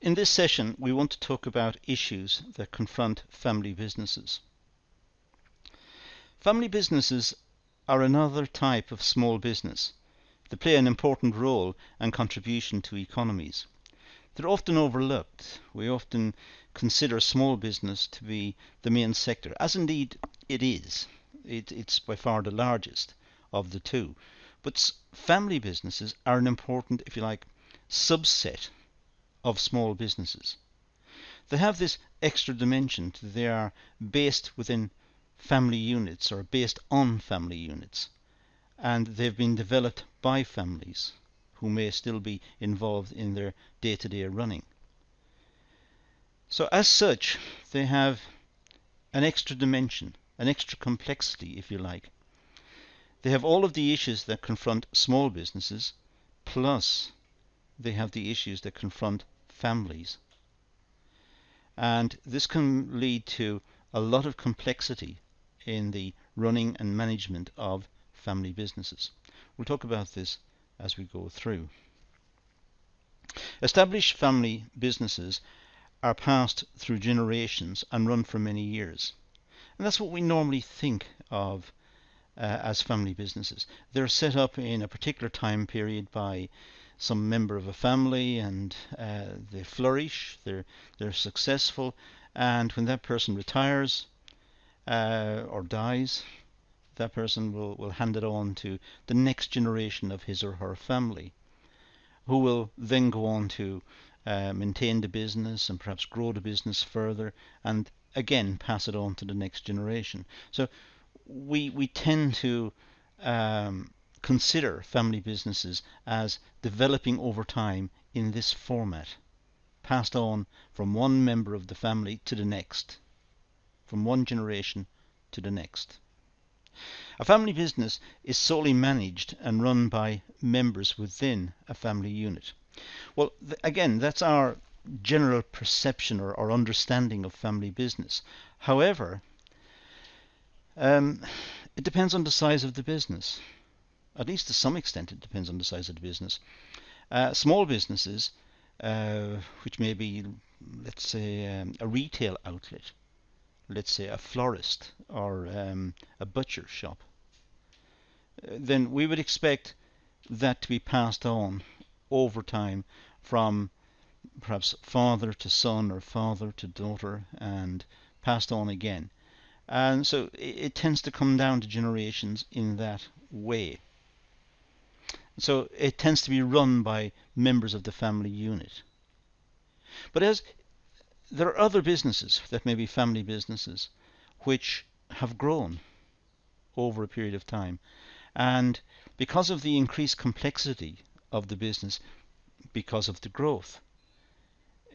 In this session, we want to talk about issues that confront family businesses. Family businesses are another type of small business. They play an important role and contribution to economies. They're often overlooked. We often consider small business to be the main sector, as indeed it is. It's by far the largest of the two. But family businesses are an important, if you like, subset of small businesses. They have this extra dimension. They are based within family units or based on family units, and they've been developed by families who may still be involved in their day-to-day running. So as such, they have an extra dimension, an extra complexity, if you like. They have all of the issues that confront small businesses, plus they have the issues that confront families. And this can lead to a lot of complexity in the running and management of family businesses. We'll talk about this as we go through. Established family businesses are passed through generations and run for many years. And that's what we normally think of as family businesses. They're set up in a particular time period by some member of a family, and they flourish, they're successful, and when that person retires or dies, that person will hand it on to the next generation of his or her family, who will then go on to maintain the business and perhaps grow the business further, and again pass it on to the next generation. So we tend to consider family businesses as developing over time in this format, passed on from one member of the family to the next, from one generation to the next. A family business is solely managed and run by members within a family unit. Well, again, that's our general perception or understanding of family business. However, it depends on the size of the business. At least to some extent it depends on the size of the business. Small businesses, which may be, let's say, a retail outlet, let's say a florist or a butcher shop, then we would expect that to be passed on over time from perhaps father to son or father to daughter and passed on again. And so it tends to come down to generations in that way. So it tends to be run by members of the family unit. But as there are other businesses that may be family businesses which have grown over a period of time, and because of the increased complexity of the business, because of the growth,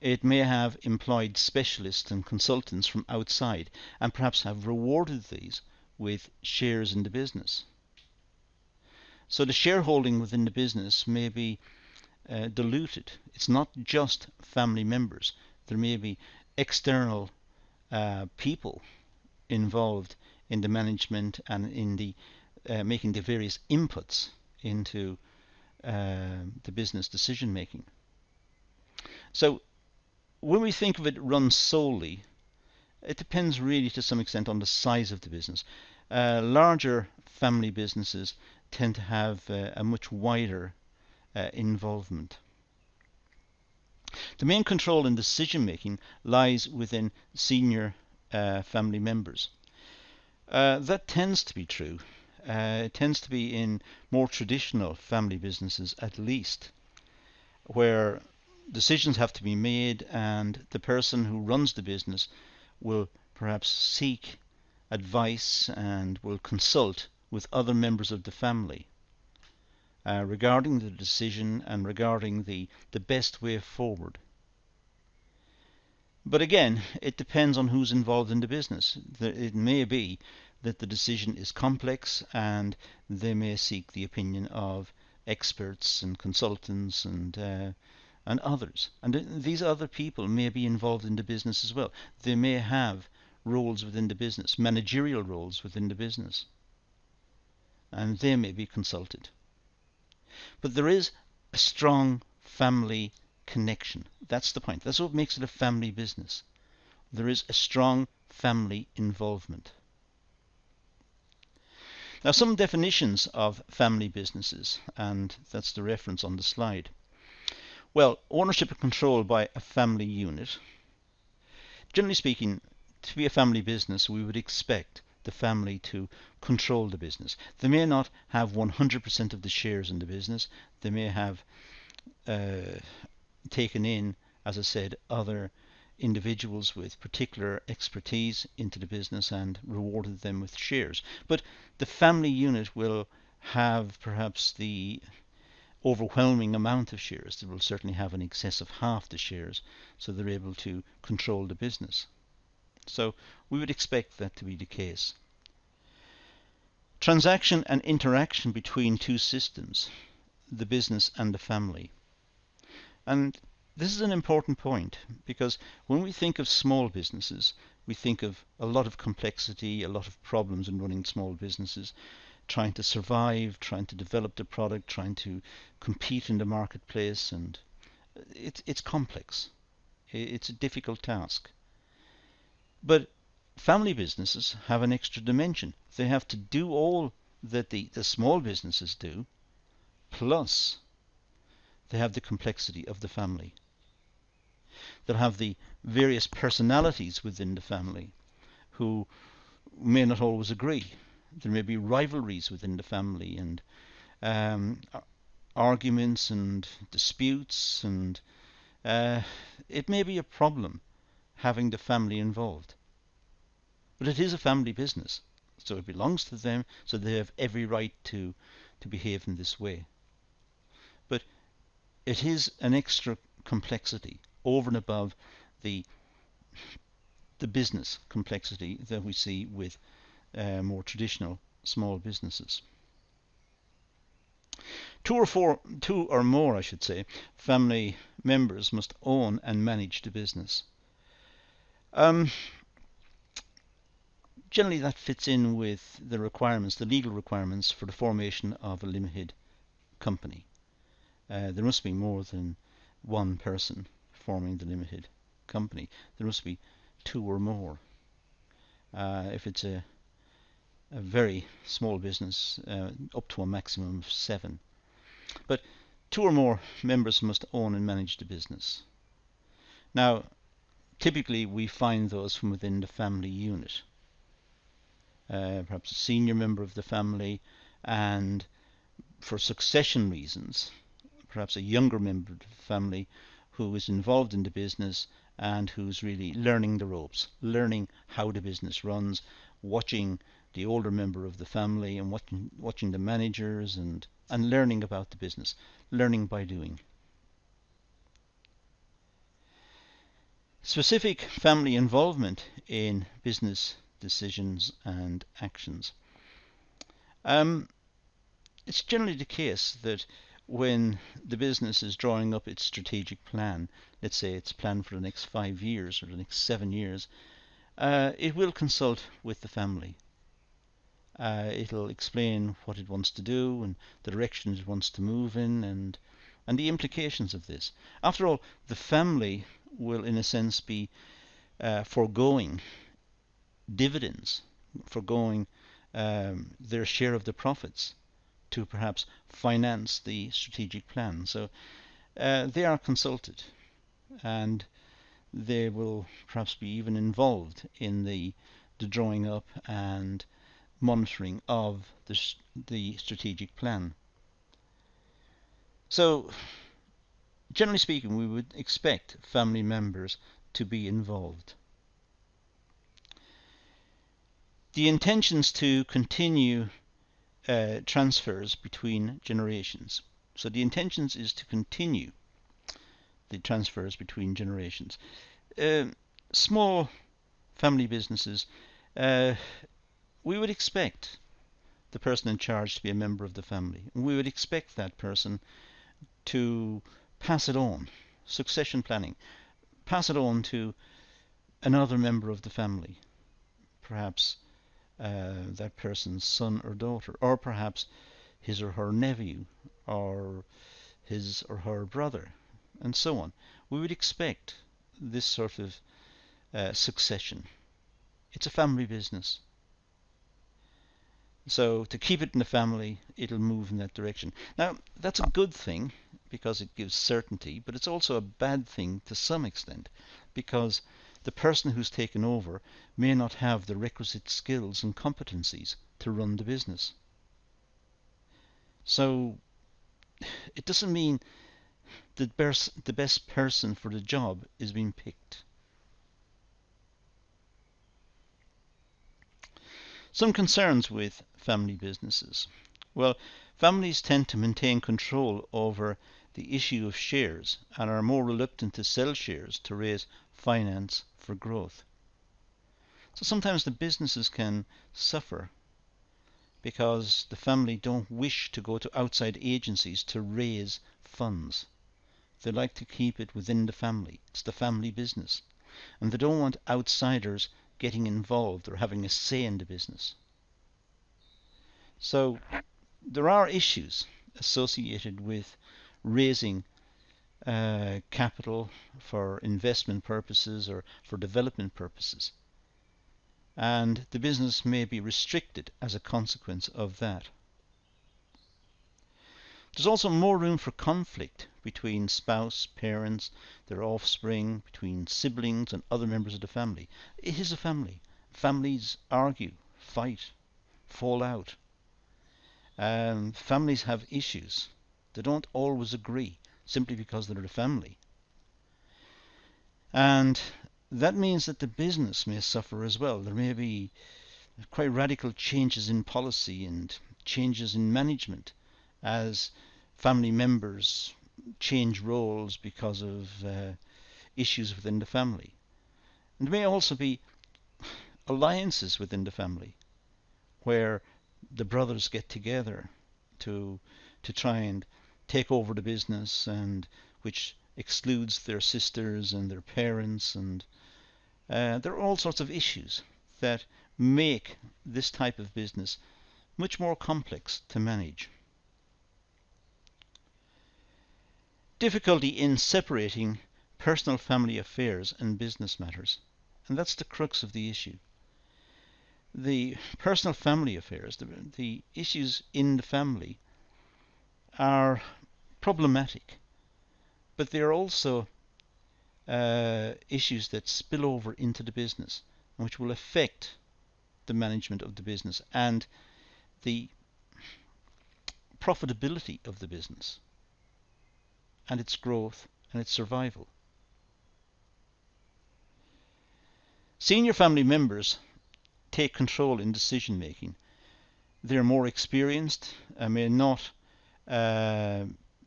it may have employed specialists and consultants from outside and perhaps have rewarded these with shares in the business. So the shareholding within the business may be diluted. It's not just family members. There may be external people involved in the management and in the making the various inputs into the business decision making. So when we think of it run solely, it depends really to some extent on the size of the business. Larger family businesses tend to have a much wider involvement. The main control in decision making lies within senior family members. That tends to be true. It tends to be in more traditional family businesses, at least, where decisions have to be made and the person who runs the business will perhaps seek advice and will consult with other members of the family regarding the decision and regarding the best way forward. But again, it depends on who's involved in the business. It may be that the decision is complex and they may seek the opinion of experts and consultants and others. And these other people may be involved in the business as well. They may have roles within the business, managerial roles within the business, and they may be consulted. But there is a strong family connection. That's the point. That's what makes it a family business. There is a strong family involvement. Now, some definitions of family businesses, and that's the reference on the slide. Well, ownership and control by a family unit. Generally speaking, to be a family business, we would expect the family to control the business. They may not have 100% of the shares in the business. They may have taken in, as I said, other individuals with particular expertise into the business and rewarded them with shares. But the family unit will have perhaps the overwhelming amount of shares. They will certainly have in excess of half the shares, so they're able to control the business. So we would expect that to be the case. Transaction and interaction between two systems, the business and the family. And this is an important point, because when we think of small businesses, we think of a lot of complexity, a lot of problems in running small businesses, trying to survive, trying to develop the product, trying to compete in the marketplace, and it's complex. It's a difficult task. But family businesses have an extra dimension. They have to do all that the small businesses do, plus they have the complexity of the family. They'll have the various personalities within the family who may not always agree. There may be rivalries within the family, and arguments and disputes, and it may be a problem having the family involved. But it is a family business, so it belongs to them, so they have every right to behave in this way. But it is an extra complexity over and above the business complexity that we see with more traditional small businesses. Two or more, I should say, family members must own and manage the business. Generally, that fits in with the requirements, the legal requirements for the formation of a limited company. There must be more than one person forming the limited company. There must be two or more. If it's a very small business, up to a maximum of 7. But 2 or more members must own and manage the business. Now, typically we find those from within the family unit. Perhaps a senior member of the family, and for succession reasons, perhaps a younger member of the family who is involved in the business and who's really learning the ropes, learning how the business runs, watching the older member of the family and watching the managers and learning about the business, learning by doing. Specific family involvement in business decisions and actions. It's generally the case that when the business is drawing up its strategic plan, let's say it's planned for the next 5 years or the next 7 years, it will consult with the family. It'll explain what it wants to do and the direction it wants to move in, and the implications of this. After all, the family will in a sense be foregoing dividends, foregoing their share of the profits to perhaps finance the strategic plan. So they are consulted, and they will perhaps be even involved in the drawing up and monitoring of the strategic plan. So generally speaking, we would expect family members to be involved. The intentions to continue transfers between generations. So the intentions is to continue the transfers between generations. Small family businesses, we would expect the person in charge to be a member of the family. We would expect that person to pass it on, succession planning, pass it on to another member of the family, perhaps that person's son or daughter, or perhaps his or her nephew, or his or her brother, and so on. We would expect this sort of succession. It's a family business. So to keep it in the family, it'll move in that direction. Now, that's a good thing because it gives certainty, but it's also a bad thing to some extent because the person who's taken over may not have the requisite skills and competencies to run the business. So it doesn't mean the best person for the job is being picked. Some concerns with family businesses. Well, families tend to maintain control over the issue of shares and are more reluctant to sell shares to raise finance for growth. So sometimes the businesses can suffer because the family don't wish to go to outside agencies to raise funds. They like to keep it within the family. It's the family business. And they don't want outsiders getting involved or having a say in the business. So there are issues associated with raising capital for investment purposes or for development purposes. And the business may be restricted as a consequence of that. There's also more room for conflict between spouse, parents, their offspring, between siblings and other members of the family. It is a family. Families argue, fight, fall out. Families have issues. They don't always agree simply because they're a family. And that means that the business may suffer as well. There may be quite radical changes in policy and changes in management as family members change roles because of issues within the family. And there may also be alliances within the family where the brothers get together to try and take over the business, and which excludes their sisters and their parents, and there are all sorts of issues that make this type of business much more complex to manage. Difficulty in separating personal family affairs and business matters, and that's the crux of the issue. The personal family affairs, the issues in the family are problematic, but they are also issues that spill over into the business, which will affect the management of the business and the profitability of the business and its growth and its survival. Senior family members take control in decision making. They're more experienced and may not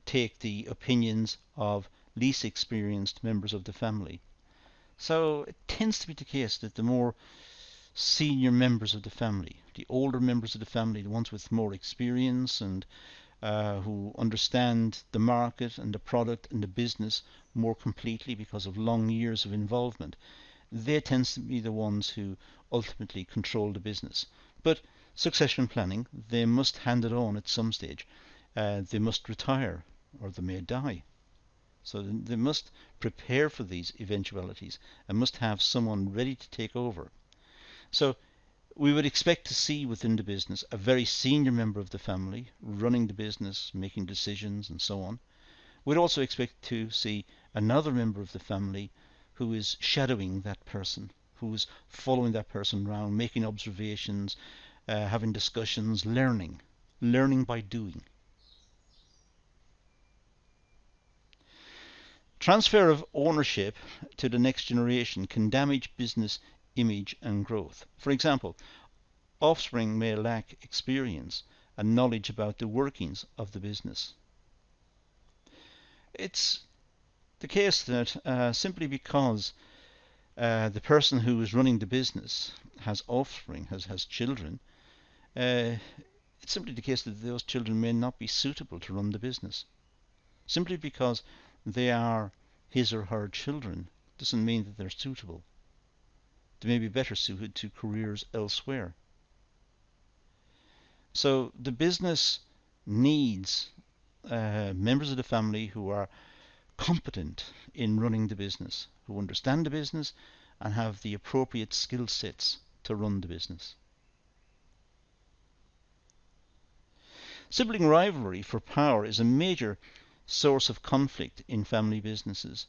take the opinions of least experienced members of the family. So it tends to be the case that the more senior members of the family, the older members of the family, the ones with more experience and who understand the market and the product and the business more completely because of long years of involvement, they tend to be the ones who ultimately control the business. But succession planning, they must hand it on at some stage. They must retire or they may die. So they must prepare for these eventualities and must have someone ready to take over. So we would expect to see within the business a very senior member of the family running the business, making decisions and so on. We'd also expect to see another member of the family who is shadowing that person, who is following that person around, making observations, having discussions, learning by doing. Transfer of ownership to the next generation can damage business image and growth. For example, offspring may lack experience and knowledge about the workings of the business. It's the case that simply because the person who is running the business has offspring, has children, it's simply the case that those children may not be suitable to run the business. Simply because they are his or her children doesn't mean that they're suitable. They may be better suited to careers elsewhere. So the business needs members of the family who are competent in running the business, who understand the business and have the appropriate skill sets to run the business. Sibling rivalry for power is a major source of conflict in family businesses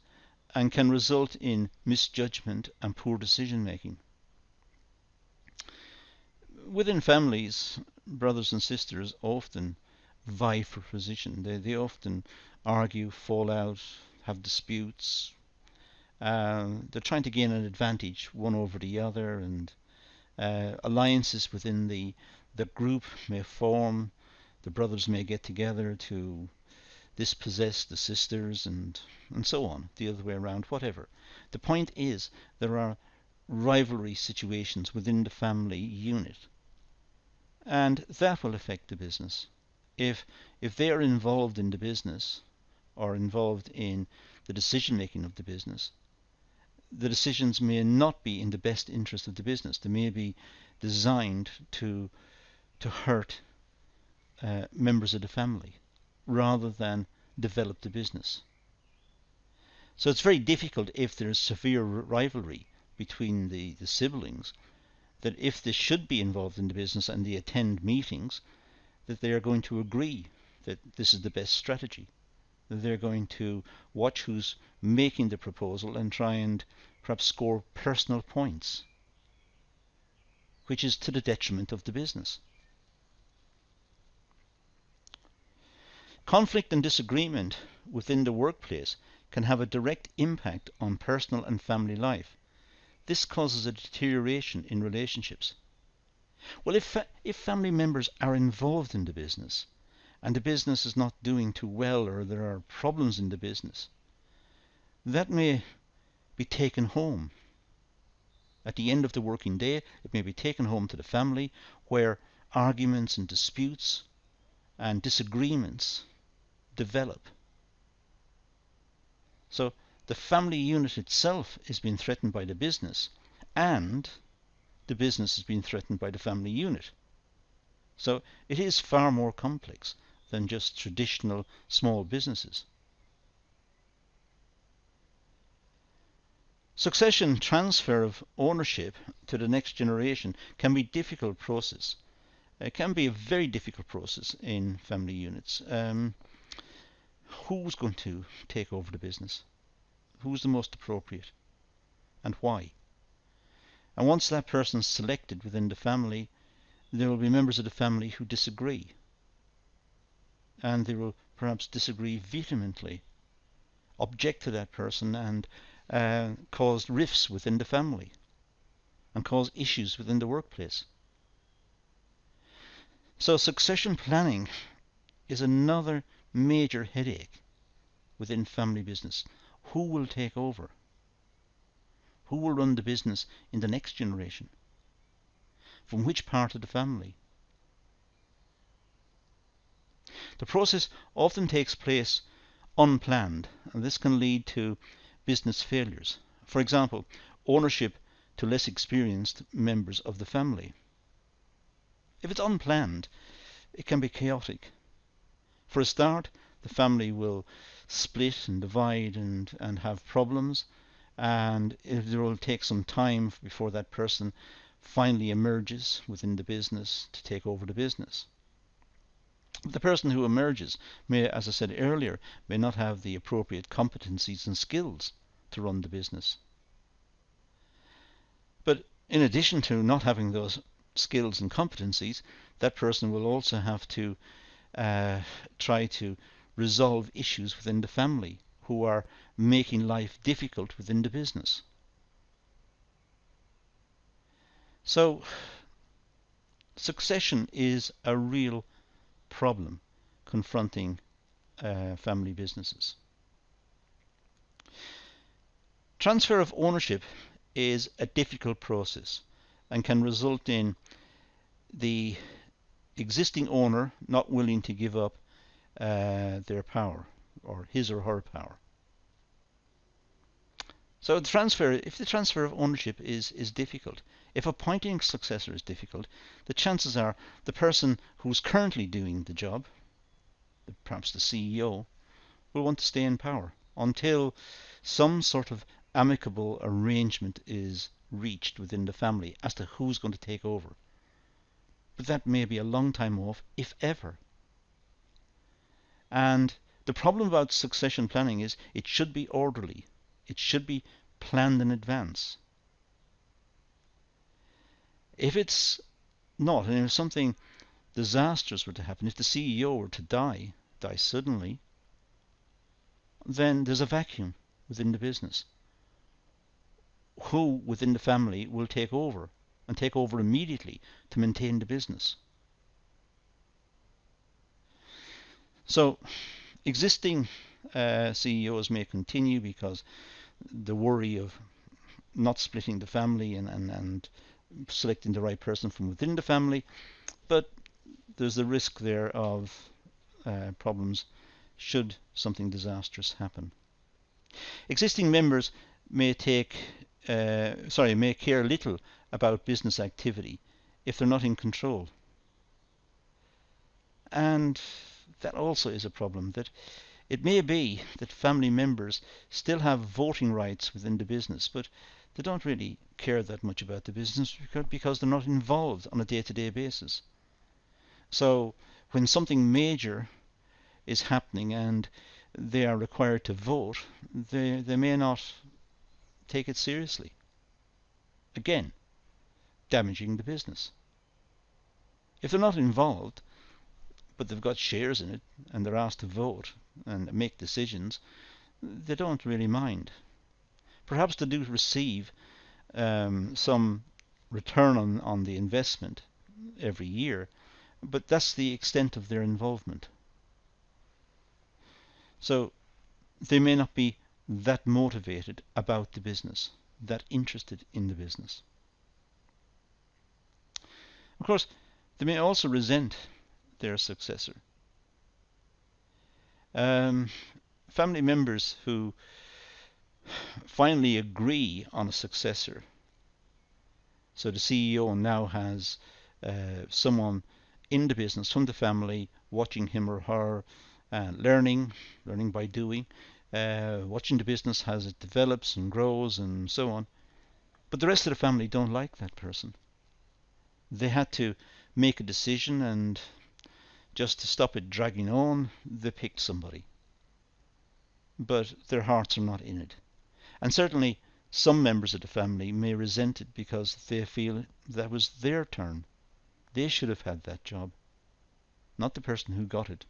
and can result in misjudgment and poor decision making. Within families, brothers and sisters often vie for position. They often argue, fall out, have disputes. They're trying to gain an advantage one over the other, and alliances within the group may form. The brothers may get together to dispossess the sisters, and so on, the other way around, whatever. The point is, there are rivalry situations within the family unit, and that will affect the business. If they are involved in the business or involved in the decision making of the business, the decisions may not be in the best interest of the business. They may be designed to hurt members of the family rather than develop the business. So it's very difficult if there is severe rivalry between the siblings, that if they should be involved in the business and they attend meetings, that they are going to agree that this is the best strategy. That they're going to watch who's making the proposal and try and perhaps score personal points, which is to the detriment of the business. Conflict and disagreement within the workplace can have a direct impact on personal and family life. This causes a deterioration in relationships. Well, if family members are involved in the business and the business is not doing too well, or there are problems in the business, that may be taken home. At the end of the working day, it may be taken home to the family, where arguments and disputes and disagreements develop. So the family unit itself is being threatened by the business, and the business is being threatened by the family unit. So it is far more complex than just traditional small businesses. Succession transfer of ownership to the next generation can be a difficult process. It can be a very difficult process in family units. Who's going to take over the business? Who's the most appropriate? And why? And once that person's selected within the family, there will be members of the family who disagree. And they will perhaps disagree vehemently, object to that person, and cause rifts within the family, and cause issues within the workplace. So succession planning is another major headache within family business. Who will take over? Who will run the business in the next generation? From which part of the family? The process often takes place unplanned, and this can lead to business failures. For example, ownership to less experienced members of the family. If it's unplanned, it can be chaotic. For a start, the family will split and divide and have problems, and it will take some time before that person finally emerges within the business to take over the business. The person who emerges may, as I said earlier, may not have the appropriate competencies and skills to run the business. But in addition to not having those skills and competencies, that person will also have to try to resolve issues within the family who are making life difficult within the business. So succession is a real problem confronting family businesses. Transfer of ownership is a difficult process and can result in the existing owner not willing to give up their power, or his or her power. So if the transfer of ownership is difficult, if appointing a successor is difficult, the chances are the person who's currently doing the job, perhaps the CEO, will want to stay in power until some sort of amicable arrangement is reached within the family as to who's going to take over. But that may be a long time off, if ever. And the problem about succession planning is it should be orderly. It should be planned in advance. If it's not, and if something disastrous were to happen, if the CEO were to die suddenly, then there's a vacuum within the business. Who within the family will take over, and take over immediately to maintain the business? So existing CEOs may continue because the worry of not splitting the family and selecting the right person from within the family, but there's the risk there of problems should something disastrous happen. Existing members may may care little about business activity if they're not in control. And that also is a problem, that it may be that family members still have voting rights within the business, but they don't really care that much about the business because they're not involved on a day-to-day basis. So when something major is happening and they are required to vote, they may not take it seriously. Again, damaging the business. If they're not involved, but they've got shares in it and they're asked to vote and make decisions, they don't really mind. Perhaps they do receive some return on the investment every year, but that's the extent of their involvement. So they may not be that motivated about the business, that interested in the business. Of course, they may also resent their successor. Family members who finally agree on a successor. So the CEO now has someone in the business from the family watching him or her, learning by doing, watching the business as it develops and grows and so on. But the rest of the family don't like that person. They had to make a decision, and just to stop it dragging on, they picked somebody. But their hearts are not in it. And certainly some members of the family may resent it because they feel that was their turn. They should have had that job, not the person who got it.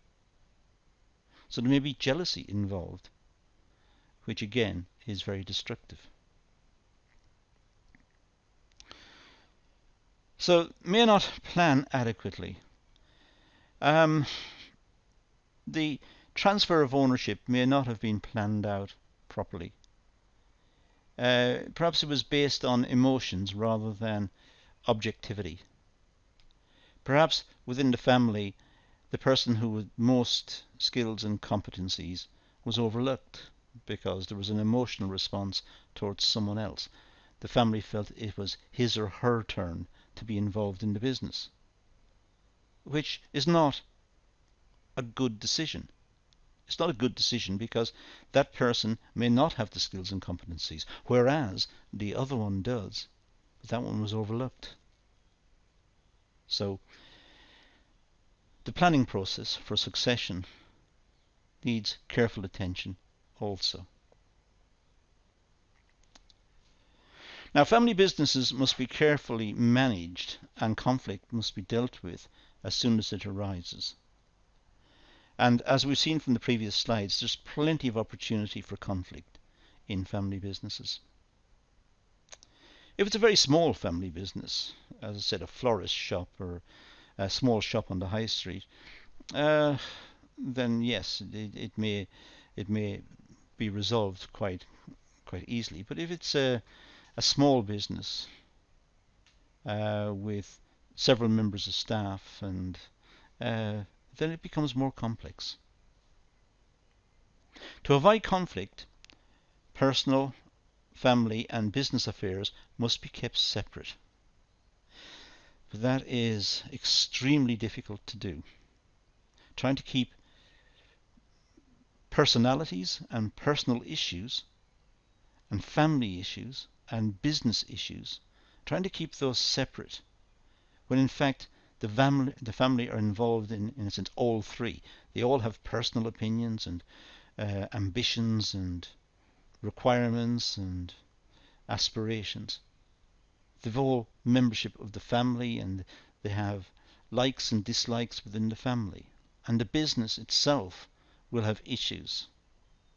So there may be jealousy involved, which again is very destructive. So may not plan adequately. The transfer of ownership may not have been planned out properly. Perhaps it was based on emotions rather than objectivity. Perhaps within the family, the person who had most skills and competencies was overlooked because there was an emotional response towards someone else. The family felt it was his or her turn to be involved in the business, which is not a good decision. It's not a good decision because that person may not have the skills and competencies, whereas the other one does, but that one was overlooked. So the planning process for succession needs careful attention also. Now, family businesses must be carefully managed and conflict must be dealt with as soon as it arises. And as we've seen from the previous slides, there's plenty of opportunity for conflict in family businesses. If it's a very small family business, as I said, a florist shop or a small shop on the high street, then yes, it may be resolved quite easily. But if it's a small business with several members of staff, and then it becomes more complex. To avoid conflict, personal, family and business affairs must be kept separate. But that is extremely difficult to do. Trying to keep personalities and personal issues and family issues and business issues, trying to keep those separate, when in fact the family are involved in a sense, all three. They all have personal opinions and ambitions and requirements and aspirations. They've all membership of the family, and they have likes and dislikes within the family. And the business itself will have issues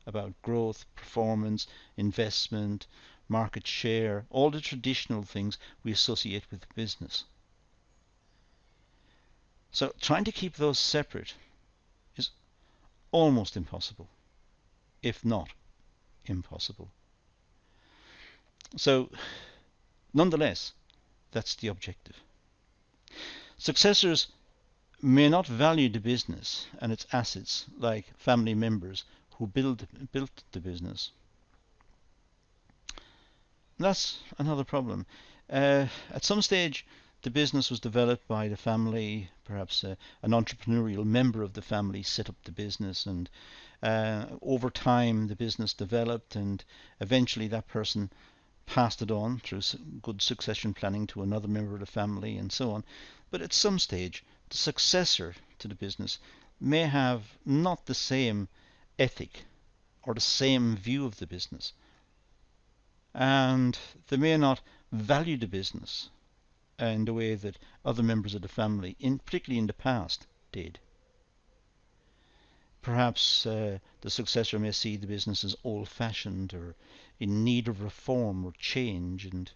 about growth, performance, investment, market share, all the traditional things we associate with business. So trying to keep those separate is almost impossible, if not impossible. So nonetheless, that's the objective. Successors may not value the business and its assets like family members who built the business. That's another problem. At some stage, the business was developed by the family, perhaps an entrepreneurial member of the family set up the business, and over time the business developed, and eventually that person passed it on through good succession planning to another member of the family, and so on. But at some stage, the successor to the business may have not the same ethic or the same view of the business, and they may not value the business in the way that other members of the family, particularly in the past, did. Perhaps the successor may see the business as old-fashioned or in need of reform or change, and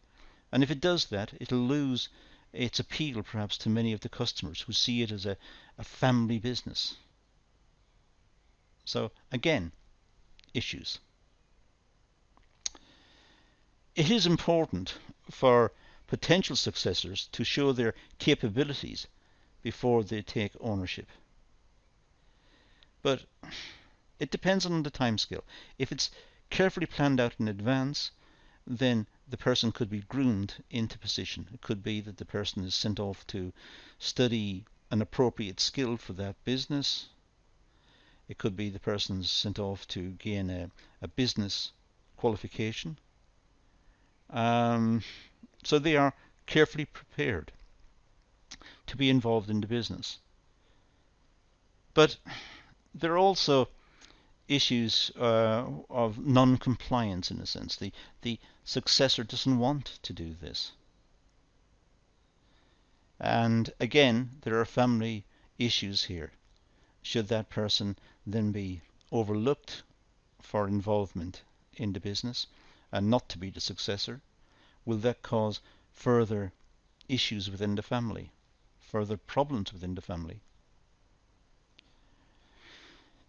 if it does that, it'll lose its appeal perhaps to many of the customers who see it as a family business. So again, issues. It is important for potential successors to show their capabilities before they take ownership. But it depends on the timescale. If it's carefully planned out in advance, then the person could be groomed into position. It could be that the person is sent off to study an appropriate skill for that business. It could be the person is sent off to gain a business qualification. So they are carefully prepared to be involved in the business. But there are also issues of non-compliance, in a sense. The successor doesn't want to do this. And again, there are family issues here. Should that person then be overlooked for involvement in the business and not to be the successor? Will that cause further issues within the family, further problems within the family?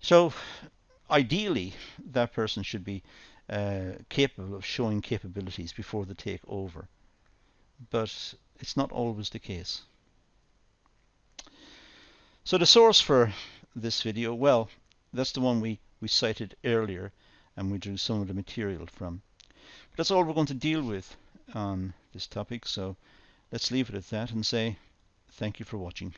So ideally, that person should be capable of showing capabilities before they take over, but it's not always the case. So the source for this video, well, that's the one we cited earlier, and we drew some of the material from. But that's all we're going to deal with on this topic, so let's leave it at that and say thank you for watching.